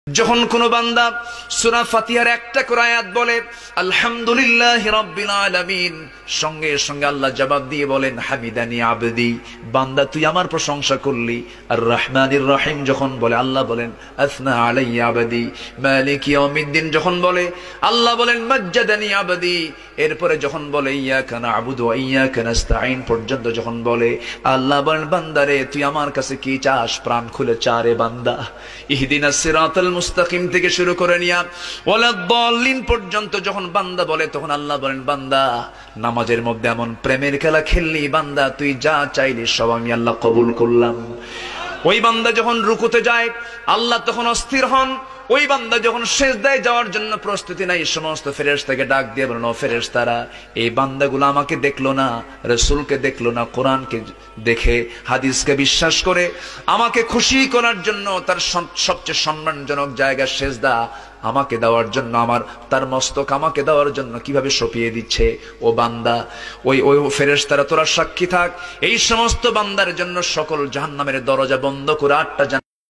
যখন কোন বান্দা সূরা ফাতিহার একটা করে আয়াত বলে আলহামদুলিল্লাহি রাব্বিল আলামিন, সঙ্গে সঙ্গে আল্লাহ জবাব দিয়ে বলেন হামিদানি আবদি, বান্দা তুই আমার প্রশংসা করলি। আর রহমানির রহিম যখন বলে আল্লাহ বলেন আসনা আলাইয়া আবদি। মালিক ইয়াউমিদ্দিন যখন বলে আল্লাহ বলেন মাজ্জাদানি আবদি। এরপরে যখন বলে ইয়াকা না'বুদু ওয়া ইয়াকা নাস্তাঈন পর্যন্ত যখন বলে আল্লাহ বলেন বান্দারে তুই আমার কাছে কি চাস, প্রাণ খুলে চা রে বান্দা। ইহদিনাস সিরাতাল মুস্তাকিম থেকে শুরু করে নিয়া ওয়ালাদ-দাল্লিন পর্যন্ত যখন বান্দা বলে তখন আল্লাহ বলেন বান্দা নামাজের মধ্যে এমন প্রেমের খেলা খেললি বান্দা, তুই যা চাইলি সব আমি আল্লাহ কবুল করলাম। ওই বান্দা যখন রুকুতে যায় আল্লাহ তখন অস্থির হন। ওই বান্দা যখন সিজদায় যাওয়ার জন্য প্রস্তুতি নাই, সমস্ত ফেরেশতাকে ডাক দিয়ে বলেন ও ফেরেশতারা, এই বান্দাগুলো আমাকে দেখলো না, রাসূলকে দেখলো না, কোরআনকে দেখে হাদিসকে বিশ্বাস করে আমাকে খুশি করার জন্য তার সবচেয়ে সম্মানজনক জায়গা সিজদা আমাকে দেওয়ার জন্য, আমার তার মস্তক আমাকে দেওয়ার জন্য কিভাবে সঁপিয়ে দিচ্ছে। ও বান্দা, ওই ফেরেশতারা তোরা সাক্ষী থাক, এই সমস্ত বান্দার জন্য সকল জাহান্নামের দরজা বন্ধ করে 8টা